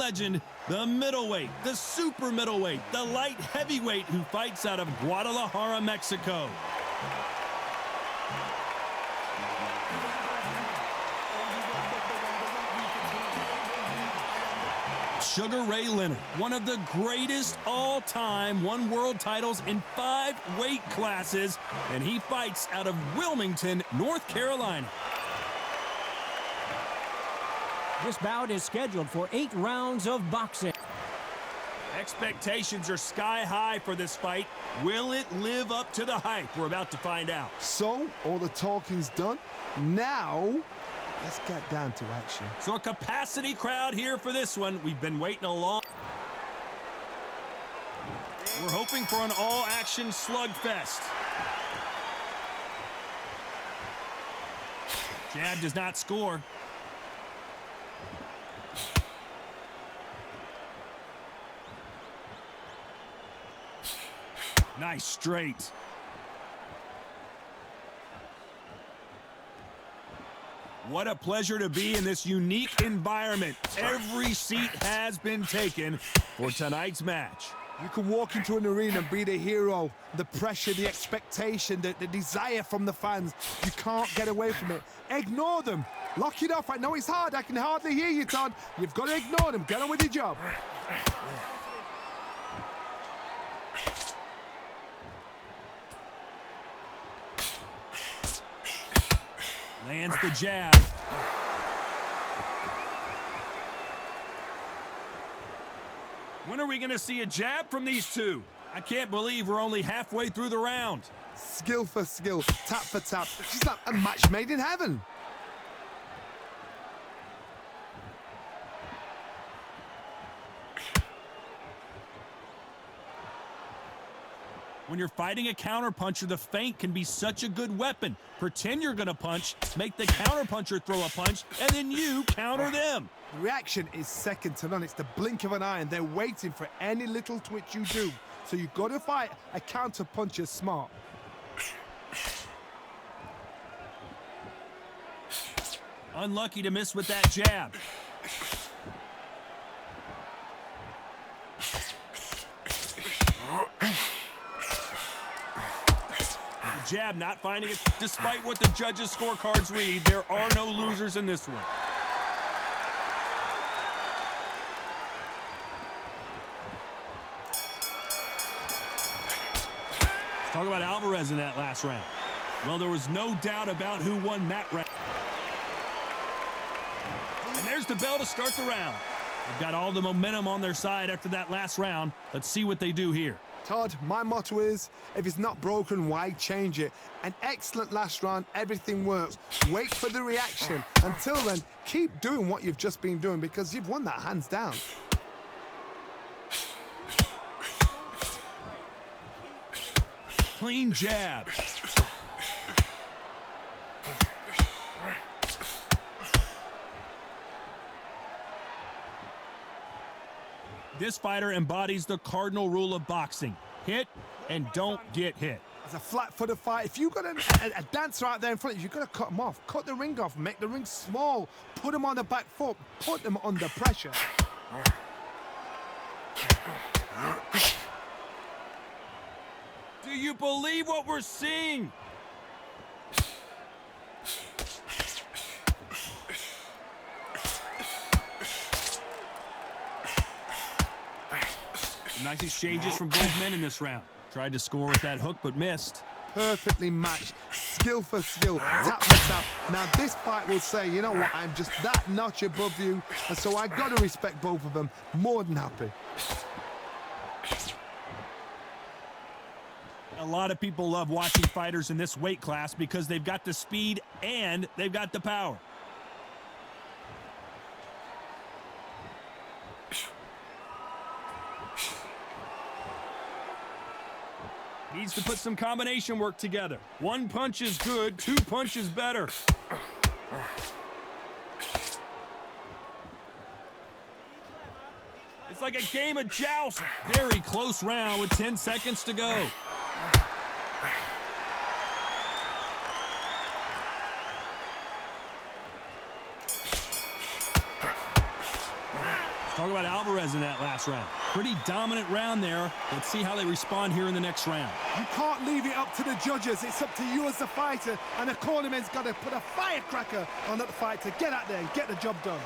legend, the middleweight, the super middleweight, the light heavyweight who fights out of Guadalajara, Mexico. Sugar Ray Leonard, one of the greatest all-time, won world titles in 5 weight classes, and he fights out of Wilmington, North Carolina. This bout is scheduled for 8 rounds of boxing. Expectations are sky high for this fight. Will it live up to the hype? We're about to find out. So, all the talking's done. Now, let's get down to action. So a capacity crowd here for this one. We've been waiting a long... We're hoping for an all-action slugfest. Jab does not score. Nice straight. What a pleasure to be in this unique environment. Every seat has been taken for tonight's match. You can walk into an arena and be the hero. The pressure, the expectation, the desire from the fans. You can't get away from it. Ignore them. Lock it off. I know it's hard. I can hardly hear you, Todd. You've got to ignore them. Get on with your job. Lands the jab. When are we going to see a jab from these two? I can't believe we're only halfway through the round. Skill for skill, tap for tap. She's like a match made in heaven. When you're fighting a counterpuncher, the feint can be such a good weapon. Pretend you're going to punch, make the counterpuncher throw a punch, and then you counter them. Reaction is second to none. It's the blink of an eye, and they're waiting for any little twitch you do. So you've got to fight a counterpuncher smart. Unlucky to miss with that jab. Jab not finding it. Despite what the judges' scorecards read, there are no losers in this one. Let's talk about Alvares in that last round. Well, there was no doubt about who won that round. And there's the bell to start the round. They've got all the momentum on their side after that last round. Let's see what they do here. Todd, my motto is, if it's not broken, why change it? An excellent last round, everything works. Wait for the reaction. Until then, keep doing what you've just been doing because you've won that hands down. Clean jab. This fighter embodies the cardinal rule of boxing. Hit and don't get hit. It's a flat-footed fight. If you've got a dancer out there in front of you, you've got to cut them off. Cut the ring off. Make the ring small. Put them on the back foot. Put them under pressure. Do you believe what we're seeing? Nice exchanges from both men in this round. Tried to score with that hook, but missed. Perfectly matched. Skill for skill. Tap for tap. Now, this fight will say, you know what, I'm just that notch above you, and so I got to respect both of them. More than happy. A lot of people love watching fighters in this weight class because they've got the speed and they've got the power. Needs to put some combination work together. One punch is good, 2 punches better. It's like a game of joust. Very close round with 10 seconds to go. Talk about Alvares in that last round. Pretty dominant round there. Let's see how they respond here in the next round. You can't leave it up to the judges. It's up to you as the fighter, and the cornerman's got to put a firecracker on that fight to get out there and get the job done.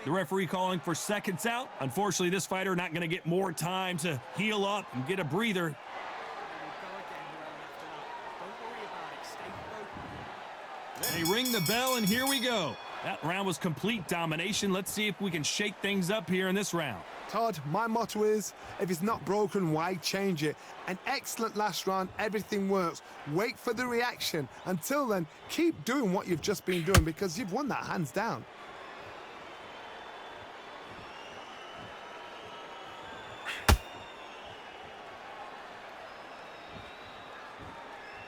The referee calling for seconds out. Unfortunately, this fighter not going to get more time to heal up and get a breather. They ring the bell, and here we go. That round was complete domination. Let's see if we can shake things up here in this round. Todd, my motto is, if it's not broken, why change it? An excellent last round, everything works. Wait for the reaction. Until then, keep doing what you've just been doing because you've won that hands down.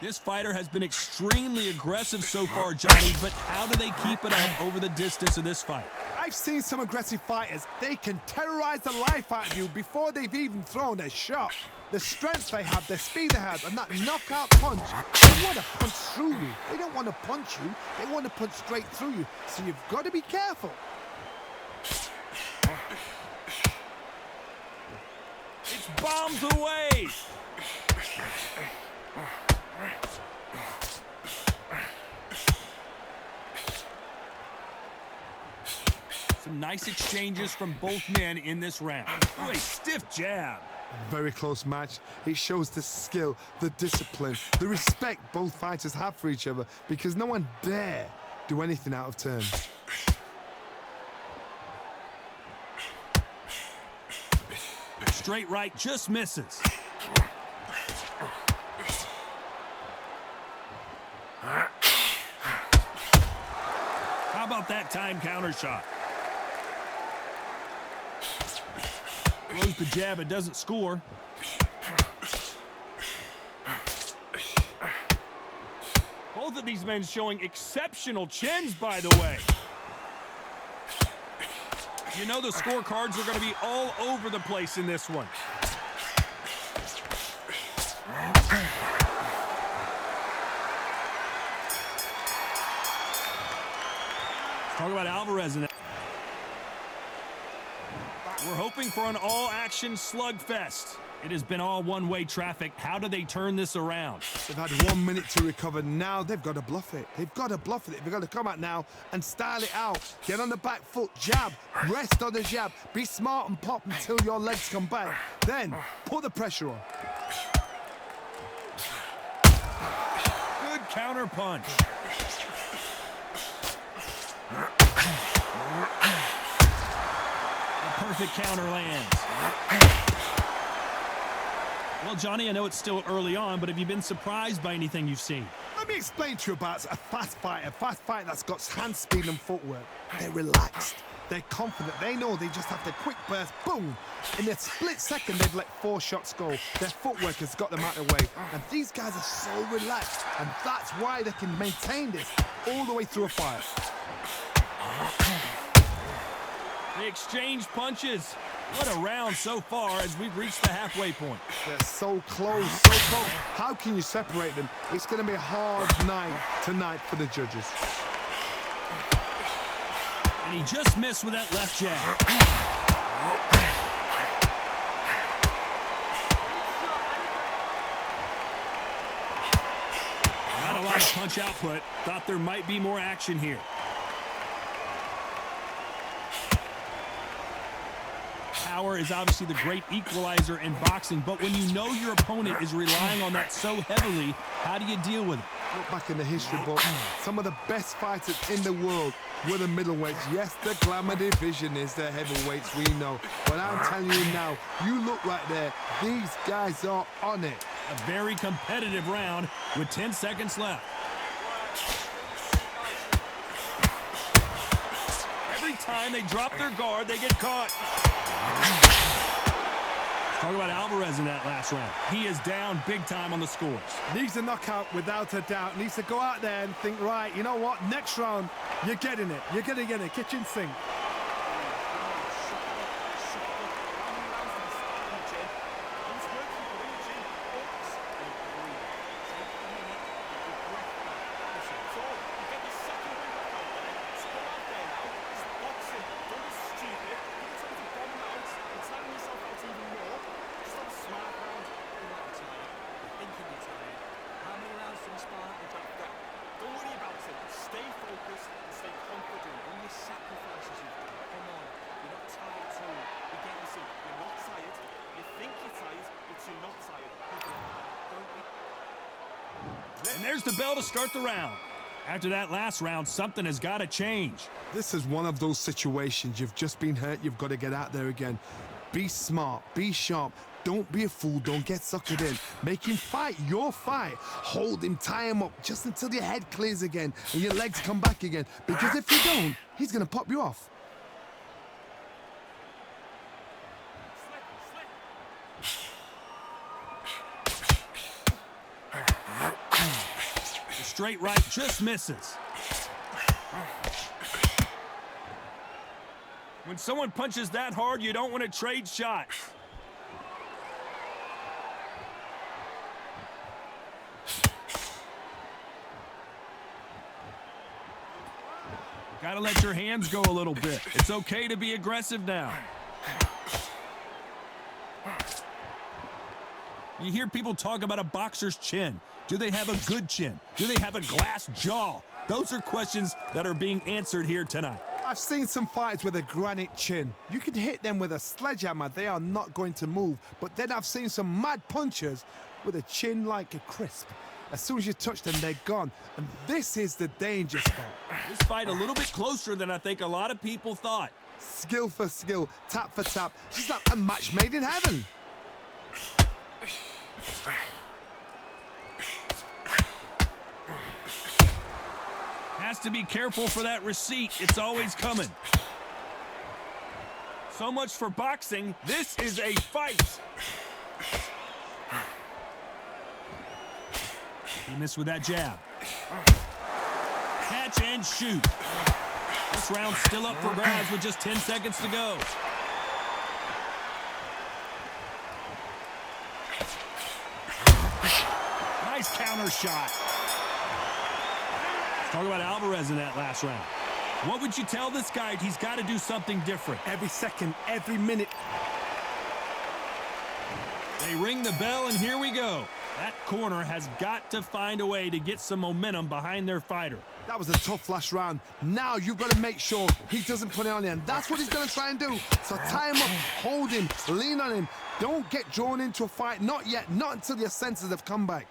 This fighter has been extremely aggressive so far, Johnny, but how do they keep it up over the distance of this fight? I've seen some aggressive fighters. They can terrorize the life out of you before they've even thrown a shot. The strength they have, the speed they have, and that knockout punch, they want to punch through you. They don't want to punch you. They want to punch straight through you. So you've got to be careful. It's bombs away. Some nice exchanges from both men in this round. Oh, a stiff jab. Very close match. It shows the skill, the discipline, the respect both fighters have for each other because no one dare do anything out of turn. Straight right just misses. How about that time counter shot? Throws the jab, it doesn't score. Both of these men showing exceptional chins, by the way. You know the scorecards are going to be all over the place in this one. Talk about Alvarez in that. We're hoping for an all-action slugfest. It has been all one-way traffic. How do they turn this around? They've had 1 minute to recover. Now they've got to bluff it. They've got to bluff it. They've got to come out now and style it out. Get on the back foot, jab, rest on the jab. Be smart and pop until your legs come back. Then put the pressure on. Good counter punch. Perfect counter lands. Well, Johnny, I know it's still early on, but have you been surprised by anything you've seen? Let me explain to you about a fast fighter that's got hand speed and footwork. They're relaxed. They're confident. They know they just have to quick burst, boom. In a split second, they've let 4 shots go. Their footwork has got them out of the way. And these guys are so relaxed. And that's why they can maintain this all the way through a fight. They exchange punches. What a round so far as we've reached the halfway point. They're so close, so close. How can you separate them? It's going to be a hard night tonight for the judges. And he just missed with that left jab. Not a lot of punch output. Thought there might be more action here. Power is obviously the great equalizer in boxing, but when you know your opponent is relying on that so heavily, how do you deal with it? Look back in the history book, some of the best fighters in the world were the middleweights. Yes, the glamour division is the heavyweights, we know. But I'm telling you now, you look right there, these guys are on it. A very competitive round with 10 seconds left. time they drop their guard, they get caught. Talk about Alvares in that last round. He is down big time on the scores. Needs a knockout without a doubt. Needs to go out there and think, right, you know what? Next round, you're getting it. You're going to get it. Kitchen sink. And there's the bell to start the round. After that last round, something has got to change. This is one of those situations. You've just been hurt. You've got to get out there again. Be smart. Be sharp. Don't be a fool. Don't get suckered in. Make him fight your fight. Hold him. Tie him up just until your head clears again and your legs come back again. Because if you don't, he's going to pop you off. Straight right just misses. When someone punches that hard, you don't want to trade shots. Gotta let your hands go a little bit. It's okay to be aggressive now. You hear people talk about a boxer's chin. Do they have a good chin? Do they have a glass jaw? Those are questions that are being answered here tonight. I've seen some fighters with a granite chin. You can hit them with a sledgehammer. They are not going to move. But then I've seen some mad punchers with a chin like a crisp. As soon as you touch them, they're gone. And this is the danger spot. This fight a little bit closer than I think a lot of people thought. Skill for skill, tap for tap. Just like a match made in heaven. Has to be careful for that receipt. It's always coming. So much for boxing. This is a fight. He missed with that jab. Catch and shoot. This round's still up for grabs with just 10 seconds to go. Nice counter shot. Talk about Alvarez in that last round. What would you tell this guy? He's got to do something different. Every second, every minute. They ring the bell, and here we go. That corner has got to find a way to get some momentum behind their fighter. That was a tough last round. Now you've got to make sure he doesn't put it on you, and that's what he's going to try and do. So tie him up, hold him, lean on him. Don't get drawn into a fight. Not yet. Not until your senses have come back.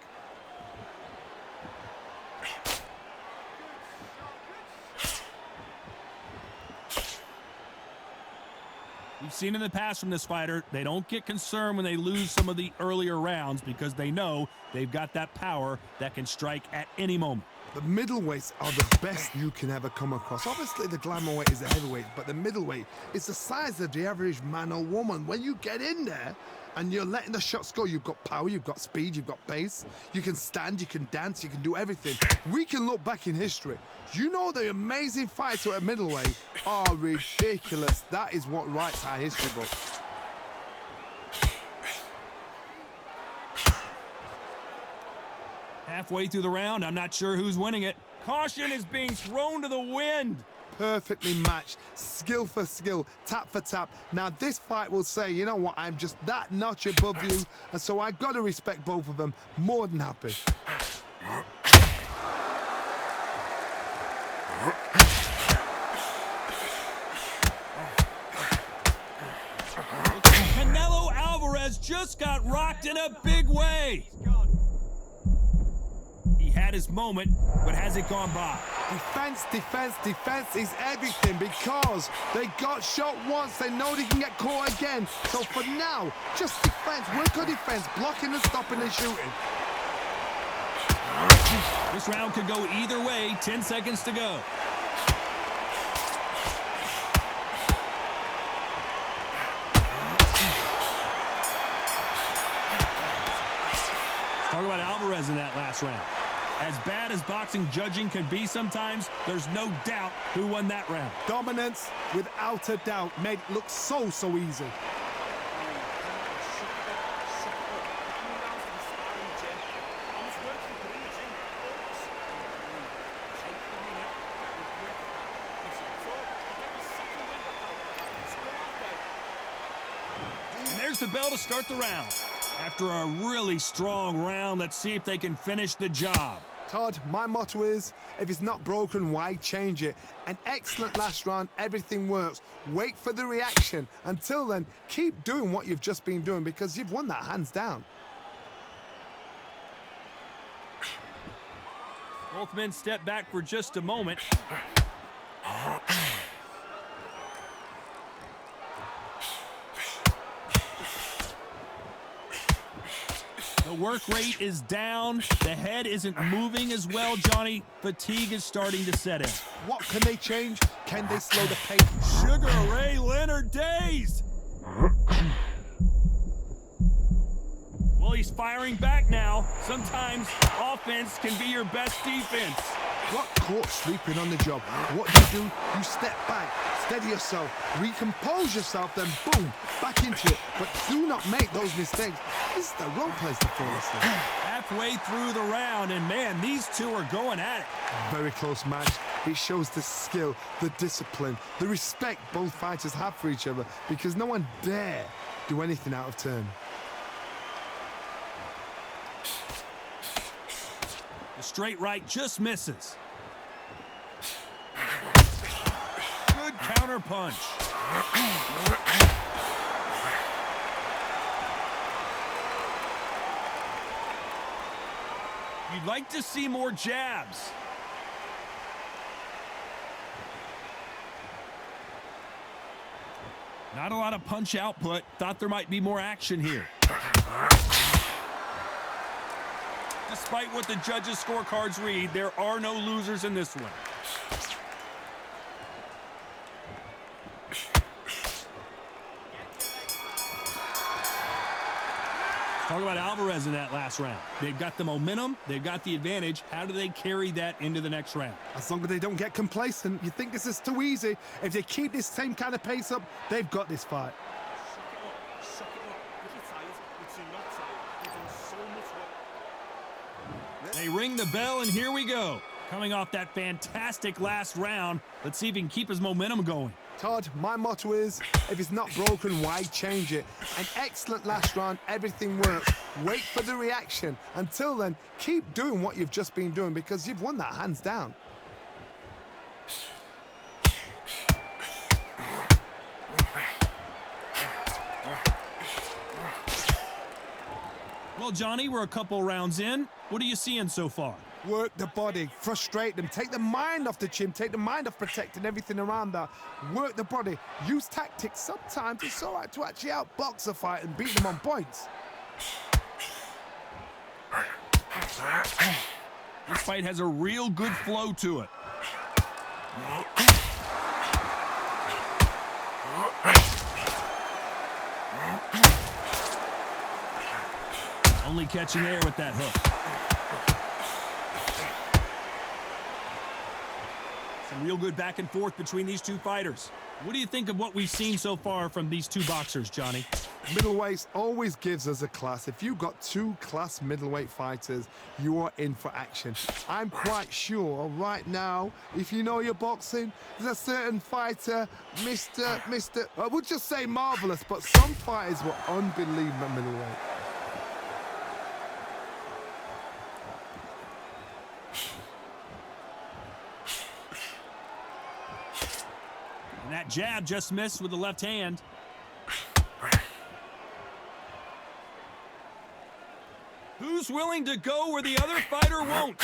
We've seen in the past from this fighter, they don't get concerned when they lose some of the earlier rounds because they know they've got that power that can strike at any moment. The middleweights are the best you can ever come across. Obviously, the glamour weight is the heavyweight, but the middleweight is the size of the average man or woman. When you get in there and you're letting the shots go, you've got power, you've got speed, you've got pace. You can stand, you can dance, you can do everything. We can look back in history. You know the amazing fights at middleweight are ridiculous. That is what writes our history book. Halfway through the round, I'm not sure who's winning it. Caution is being thrown to the wind. Perfectly matched, skill for skill, tap for tap. Now this fight will say, you know what, I'm just that notch above you, and so I got to respect both of them. More than happy. Canelo Alvarez just got rocked in a big way. He had his moment, but has it gone by? Defense, defense, defense is everything because they got shot once. They know they can get caught again. So for now, just defense, work on defense, blocking and stopping and shooting. This round could go either way. 10 seconds to go. Talk about Alvares in that last round. As bad as boxing judging can be sometimes, there's no doubt who won that round. Dominance, without a doubt, made it look so easy. And there's the bell to start the round. After a really strong round, let's see if they can finish the job. Todd, my motto is, if it's not broken, why change it? An excellent last round, everything works. Wait for the reaction. Until then, keep doing what you've just been doing because you've won that hands down. Both men step back for just a moment. The work rate is down. The head isn't moving as well, Johnny. Fatigue is starting to set in. What can they change? Can they slow the pace? Sugar Ray Leonard dazed. Well, he's firing back now. Sometimes offense can be your best defense. Got caught sleeping on the job. What do? You step back, steady yourself, recompose yourself, then boom, back into it. But do not make those mistakes. This is the wrong place to fall asleep. Halfway through the round, and man, these two are going at it. Very close match. It shows the skill, the discipline, the respect both fighters have for each other because no one dare do anything out of turn. The straight right just misses. Good counter punch. You'd like to see more jabs. Not a lot of punch output. Thought there might be more action here. Despite what the judges' scorecards read, there are no losers in this one. Talk about Alvarez in that last round. They've got the momentum, they've got the advantage. How do they carry that into the next round? As long as they don't get complacent, you think this is too easy. If they keep this same kind of pace up, they've got this fight. They ring the bell, and here we go. Coming off that fantastic last round, let's see if he can keep his momentum going. Todd, my motto is, if it's not broken, why change it? An excellent last round, everything works. Wait for the reaction. Until then, keep doing what you've just been doing because you've won that hands down. Well, Johnny, we're a couple rounds in. What are you seeing so far? Work the body, frustrate them, take the mind off the chin, take the mind off protecting everything around that. Work the body, use tactics. Sometimes it's all right to actually outbox a fight and beat them on points. This fight has a real good flow to it. Only catching air with that hook. Some real good back and forth between these two fighters. What do you think of what we've seen so far from these two boxers, Johnny? Middleweights always gives us a class. If you've got two class middleweight fighters, you are in for action. I'm quite sure right now, if you know your boxing, there's a certain fighter, I would just say marvelous, but some fighters were unbelievable at middleweight. And that jab just missed with the left hand. Who's willing to go where the other fighter won't?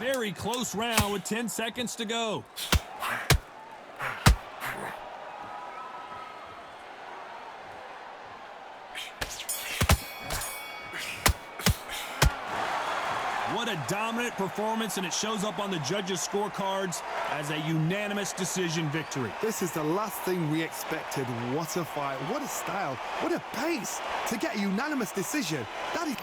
Very close round with 10 seconds to go. What a dominant performance, and it shows up on the judges' scorecards as a unanimous decision victory. This is the last thing we expected. What a fight, what a style, what a pace to get a unanimous decision. That is...